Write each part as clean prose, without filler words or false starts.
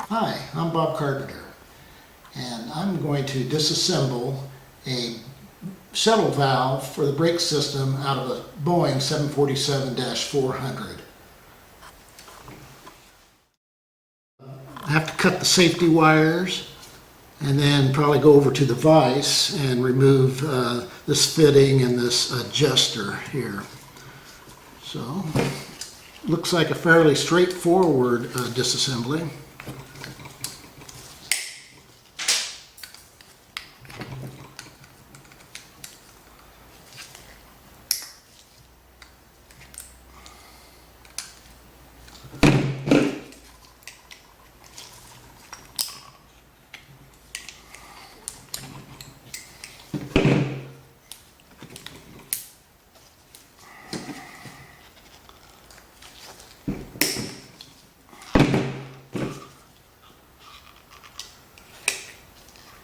Hi, I'm Bob Carpenter, and I'm going to disassemble a shuttle valve for the brake system out of a Boeing 747-400. I have to cut the safety wires and then probably go over to the vise and remove this fitting and this adjuster here. So, looks like a fairly straightforward disassembly.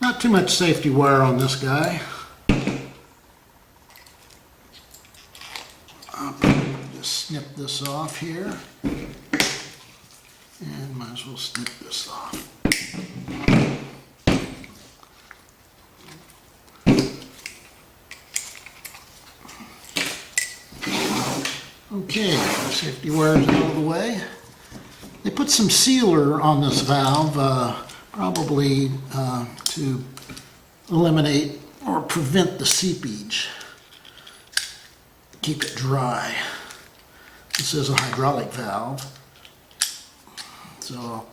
Not too much safety wire on this guy. I'll just snip this off here. And might as well snip this off. Okay, safety wire's out of the way. They put some sealer on this valve, probably to eliminate or prevent the seepage. Keep it dry. This is a hydraulic valve, so I'll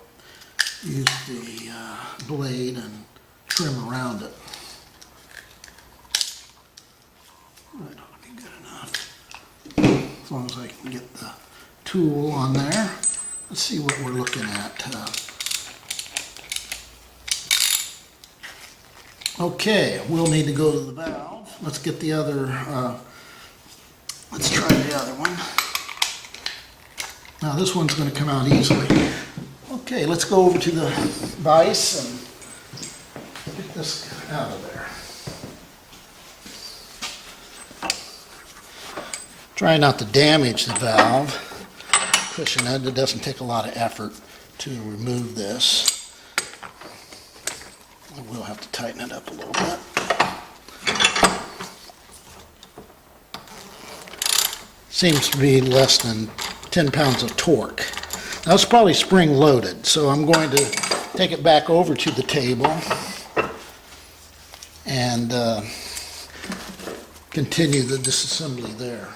use the blade and trim around it. That ought to be good enough. As long as I can get the tool on there. Let's see what we're looking at. Okay, we'll need to go to the valve. Let's get the other, let's try the other one. Now this one's going to come out easily. Okay, let's go over to the vise and get this out of there. Try not to damage the valve. Cushion it. It doesn't take a lot of effort to remove this. I will have to tighten it up a little bit. Seems to be less than 10 pounds of torque. Now it's probably spring loaded, so I'm going to take it back over to the table and continue the disassembly there.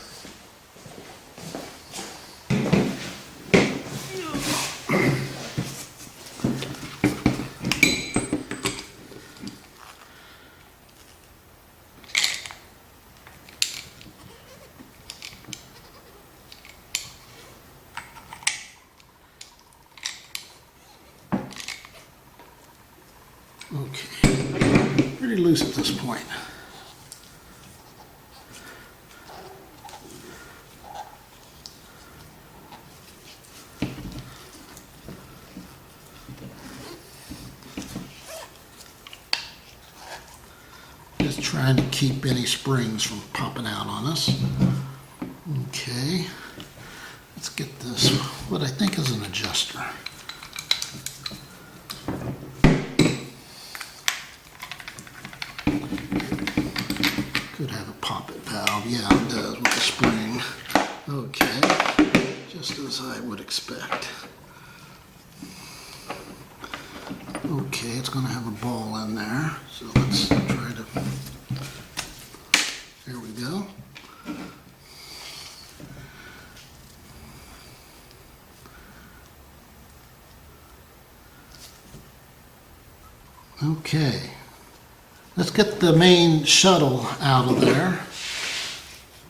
Okay, pretty loose at this point. Just trying to keep any springs from popping out on us. Okay, let's get this, what I think is an adjuster. Could have a poppet valve. Yeah, it does with the spring. Okay, just as I would expect. Okay, it's going to have a ball in there, so let's try to, there we go. Okay. Let's get the main shuttle out of there.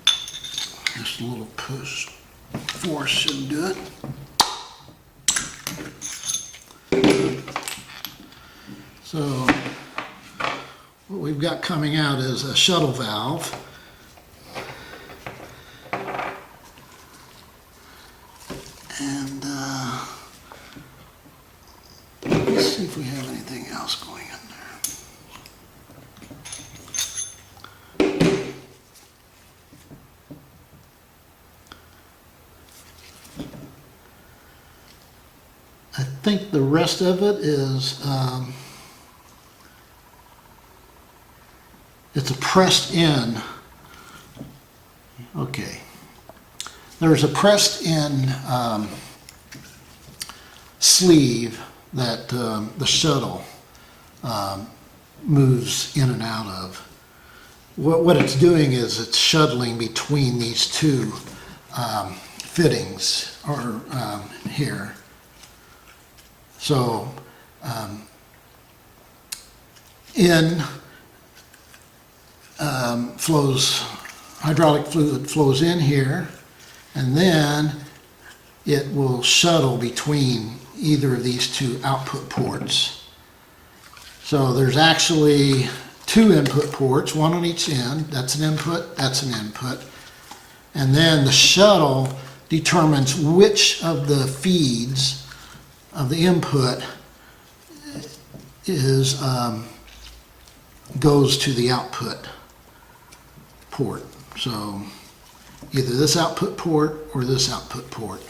Just a little push force should do it. So what we've got coming out is a shuttle valve. And let's see if we have anything else going in there. I think the rest of it is, it's a pressed in. Okay. There's a pressed in sleeve that the shuttle moves in and out of. What it's doing is it's shuttling between these two fittings or here. So in flows, hydraulic fluid flows in here, and then it will shuttle between either of these two output ports. So there's actually two input ports, one on each end. That's an input, that's an input. And then the shuttle determines which of the feeds of the input is goes to the output port. So either this output port or this output port.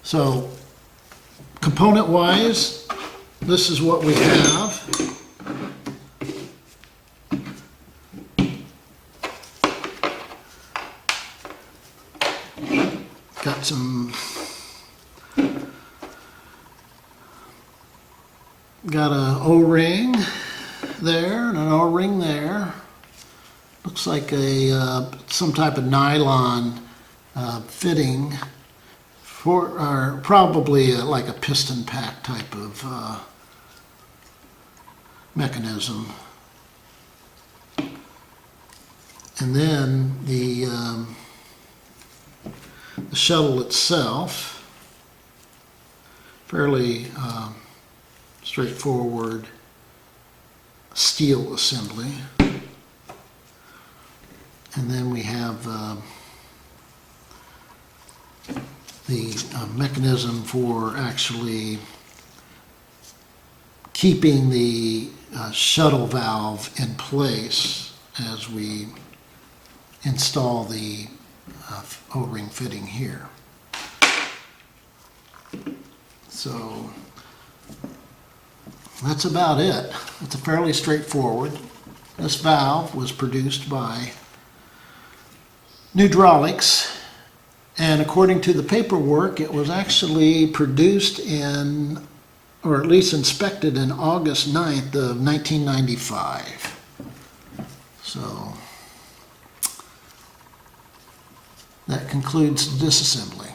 So component-wise, this is what we have. Got some, got an O-ring there and an O-ring there. Looks like a some type of nylon fitting for, or probably like a piston pack type of mechanism. And then the shuttle itself, fairly straightforward steel assembly. And then we have the mechanism for actually keeping the shuttle valve in place as we install the O-ring fitting here. So that's about it. It's a fairly straightforward. This valve was produced by Hydraulics, and according to the paperwork, it was actually produced in, or at least inspected in August 9th of 1995. So that concludes the disassembly.